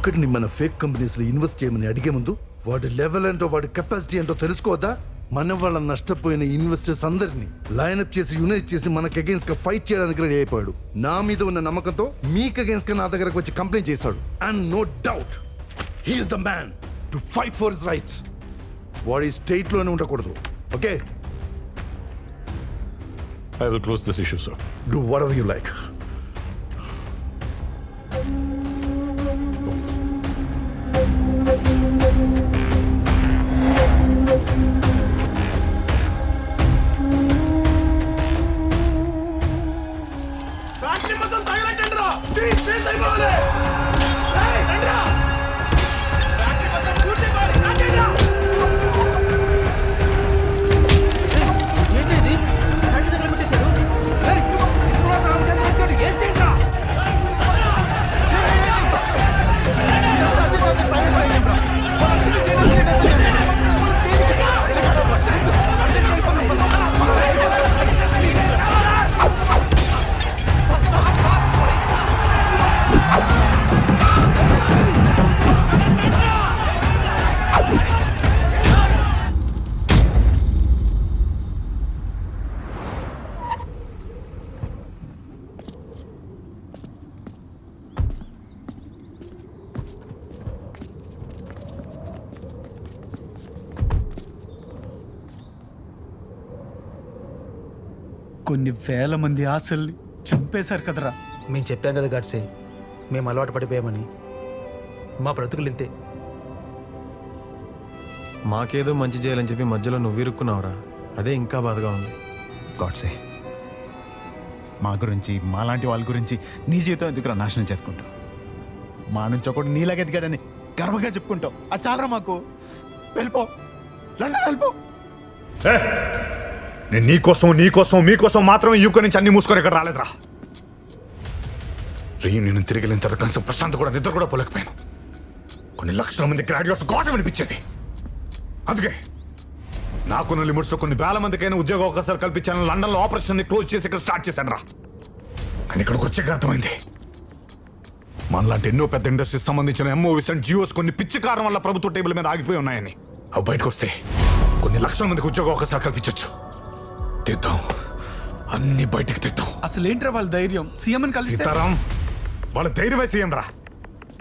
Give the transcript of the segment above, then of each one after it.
ఒక్కడిని మన fake companies లో ఇన్వెస్ట్ చేయమని అడిగే ముందు వాడి లెవెల్ ఏంటో వాడి కెపాసిటీ ఏంటో తెలుసుకోవద్దా? మన వాళ్ళ నష్టపోయిన ఇన్వెస్టర్స్ అందరినీ లైన్అప్ చేసి యునైట్ చేసి మనకు అగేన్స్ట్ గా ఫైట్ చేయడానికి రెడీ అయిపోయాడు. నా మీద ఉన్న నమ్మకంతో మీకు అగేన్స్ట్ గా నా దగ్గరకు వచ్చి కంప్లైంట్ చేశాడు. And no doubt he is the man to fight for his rights. వాడి స్టేట్ లోనే ఉండకూడదు. Okay, I will close this issue, sir. do whatever you like. కొన్ని వేల మంది ఆశల్ని చంపేశారు కదరా. మేము చెప్పాం కదా గాడ్సే, మేము అలవాటు పడిపోయామని. మా బ్రతుకులు ఇంతే. మాకేదో మంచి చేయాలని చెప్పి మధ్యలో నువ్వు ఇరుక్కున్నావురా, అదే ఇంకా బాధగా ఉంది. గాడ్సే, మా గురించి మాలాంటి వాళ్ళ గురించి నీ జీవితం ఎందుకు నాశనం చేసుకుంటావు? మా నుంచి ఒకటి నీలాగా ఎదిగాడని గర్వంగా చెప్పుకుంటావు. అది చాలరా మాకు. వెళ్ళిపో, లండన్ వెళ్ళిపో. నేను నీకోసం మీకోసం మాత్రమే యూకే నుంచి అన్ని మూసుకొని ఇక్కడ రాలేదురా. రీయూనియన్ తిరిగి వెళ్ళిన తర్వాత కనీసం ప్రశాంత్ కూడా నిద్ర కూడా పోలేకపోయాను. కొన్ని లక్షల మంది గ్రాడ్యుయేట్స్ కోసం అనిపించేది. అందుకే నాకున్న లిమిట్స్ లో కొన్ని వేల మందికైనా ఉద్యోగ అవకాశాలు కల్పించాను. లండన్ లో ఆపరేషన్ క్లోజ్ చేసి ఇక్కడ స్టార్ట్ చేశాను రా. కానీ ఇక్కడికి వచ్చాక అర్థమైంది, మనలాంటి ఎన్నో పెద్ద ఇండస్ట్రీస్ సంబంధించిన ఎంఓవిస్ అండ్ జియోస్ కొన్ని పిచ్చి కారణం వల్ల ప్రభుత్వ టేబుల్ మీద ఆగిపోయి ఉన్నాయని. అవి బయటకు వస్తే కొన్ని లక్షల మందికి ఉద్యోగ అవకాశాలు కల్పించవచ్చు. తెద్దాం, అన్ని బయటకు తెద్దాం. అసలు ఏంట్రా వాళ్ళ ధైర్యం? సీఎం అని కలిసి సీతారాం వాళ్ళ ధైర్యమే సీఎం రా.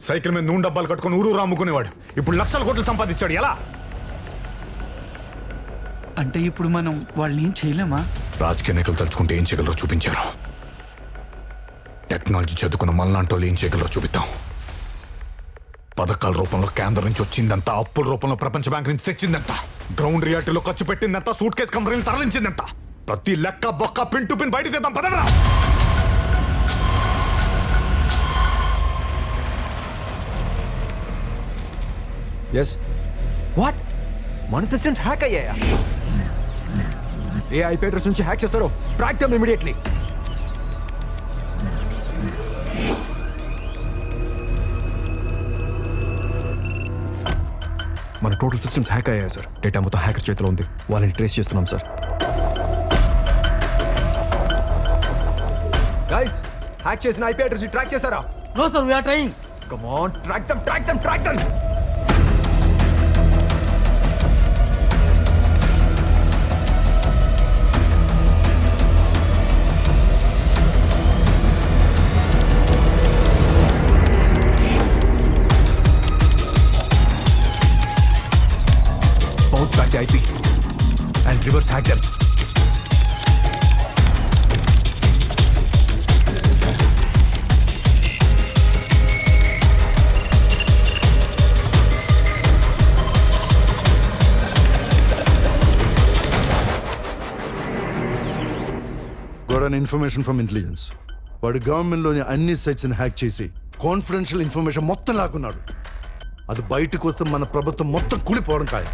సైకిల్ మీద నూనె డబ్బాలు కట్టుకుని ఊరూరు అమ్ముకునేవాడు. ఇప్పుడు లక్షల కోట్లు సంపాదించాడు. ఎలా? అంటే ఇప్పుడు మనం వాళ్ళని ఏం చేయలేమా? రాజకీయ నాయకులు తలుచుకుంటే ఏం చేయగలరో చూపించారు. టెక్నాలజీ చదువుకున్న మళ్ళాంటోళ్ళు ఏం చేయగలరో చూపిద్దాం. పథకాల రూపంలో కేంద్రం నుంచి వచ్చిందంతా, అప్పుల రూపంలో ప్రపంచ బ్యాంక్ నుంచి తెచ్చిందంతా, గ్రౌండ్ రియాలిటీలో ఖర్చు పెట్టిందంతా, సూట్ కేసు కంపెనీలు తరలించిందంతా, ప్రతి లెక్క బొక్క పిన్ టు పిన్ బయట తెద్దాం. పదరా. Yes what? మన సిస్టమ్స్ హ్యాక్ అయ్యాయా? ఏ ఐపీ అడ్రస్ నుంచి హ్యాక్ చేస్తారో ట్రాక్ దెమ్ ఇమిడియట్లీ. మన టోటల్ సిస్టమ్స్ హ్యాక్ అయ్యాయి సార్. డేటా మొత్తం హ్యాకర్ చేతిలో ఉంది. వాళ్ళని ట్రేస్ చేస్తున్నాం సార్. గైస్, హ్యాక్ చేసిన ఐపీ అడ్రస్ ట్రాక్ చేశారా? No sir, we are trying. Come on, track them. Bounce back the IP and reverse hack them. Got an information from intelligence. వాడు గవర్నమెంట్లోని అన్ని సైట్స్ని hack చేసి confidential information మొత్తం లాక్కున్నాడు. అది బయటకు వస్తే మన ప్రభుత్వం మొత్తం కూలిపోవడం ఖాయం.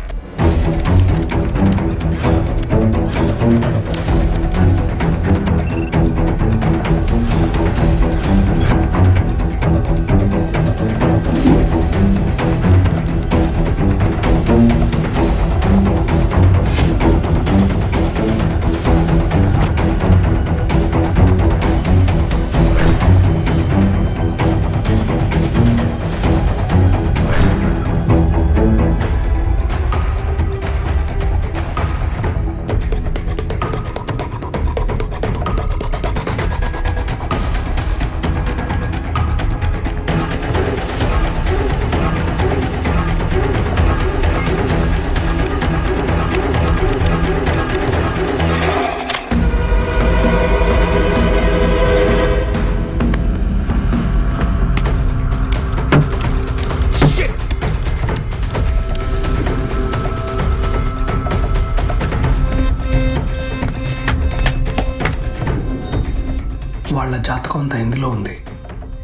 జాతకం అంతా ఇందులో ఉంది.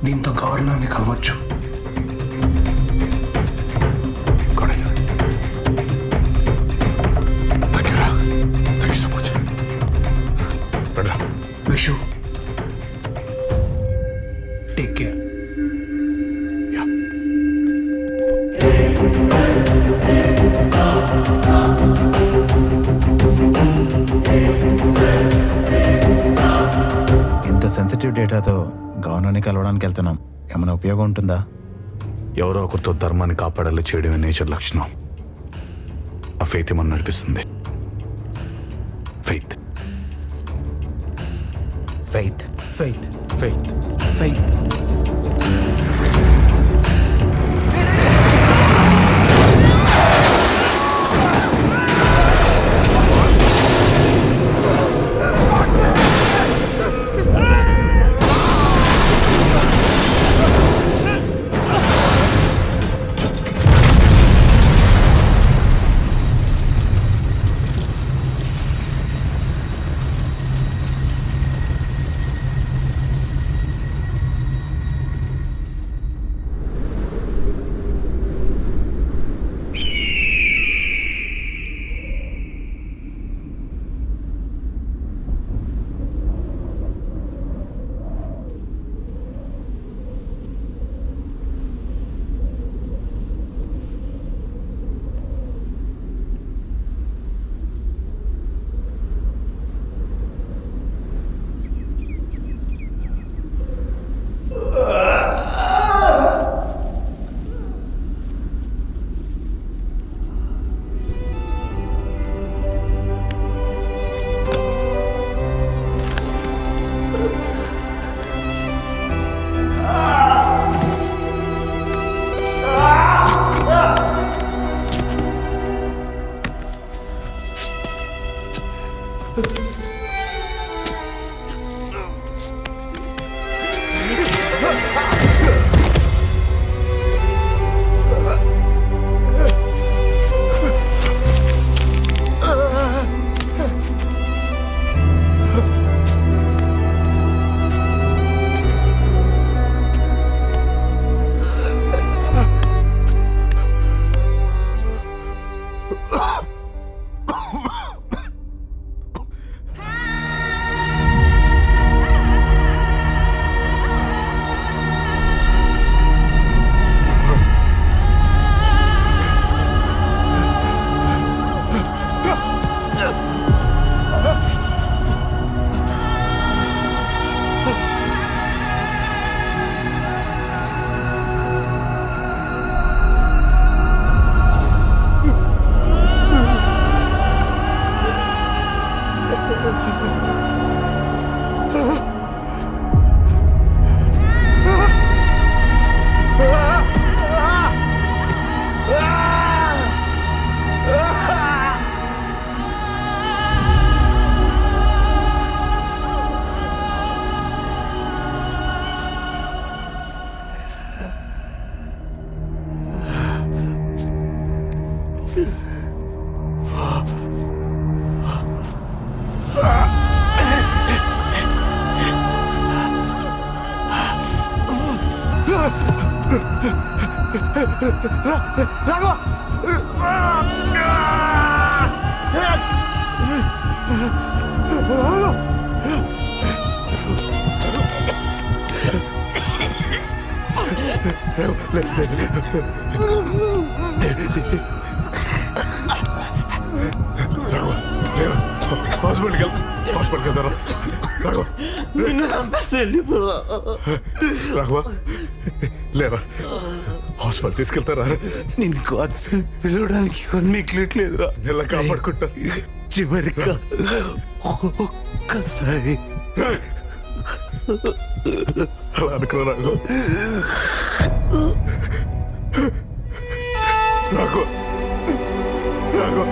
దీంతో గవర్నర్ని కలవచ్చు. Vishu, take care. ఇంత సెన్సిటివ్ డేటాతో గవర్నర్ని కలవడానికి వెళ్తున్నాం. ఏమైనా ఉపయోగం ఉంటుందా? ఎవరో ఒకరితో ధర్మాన్ని కాపాడాలి చేయడమే నేచర్ లక్షణం. ఆ ఫెయిత్ ఏమన్నా నడిపిస్తుంది. Faith faith faith faith faith. హాస్పిటల్కి వెళ్తారా? రాఘవ లేరా, హాస్పిటల్ తీసుకెళ్తారా? నేను కాన్సల్ పిలవడానికి మిగిలట్లేదురా. ఎలా కాపాడుకుంటా? చివరిగా ఒక్కసారి అలా అనుకో రాఘవ. రాఘవ రాఘవ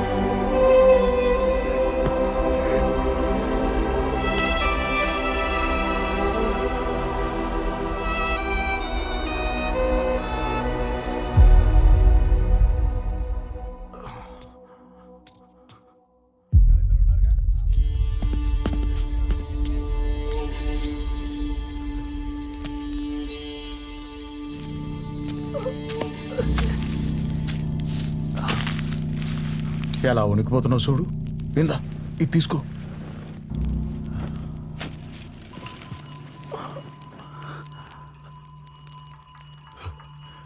ఎలా ఉనికిపోతున్నావు చూడు. ఇందా ఇది తీసుకో.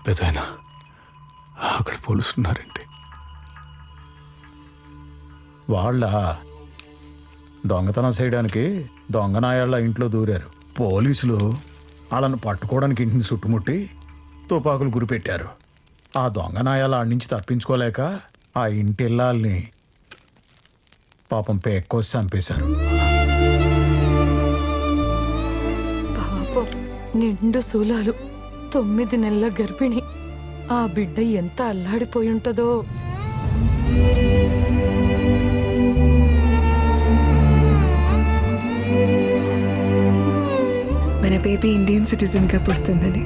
పెదైనా అక్కడ పోలీసులున్నారండి. వాళ్ళ దొంగతనం చేయడానికి దొంగనాయాళ్ళ ఇంట్లో దూరారు. పోలీసులు వాళ్ళను పట్టుకోవడానికి ఇంటిని చుట్టుముట్టి తుపాకులు గురిపెట్టారు. ఆ దొంగనాయాల ఆడి నుంచి తప్పించుకోలేక ఆ ఇంటి ఇల్లాల్ని పాపం పేక్కోసి చంపేశారు. పాపం నిండు శూలాలు 9 నెలల గర్భిణి. ఆ బిడ్డ ఎంత అల్లాడిపోయి ఉంటుందో. మన బేబీ ఇండియన్ సిటిజన్ గా పుడుతుందని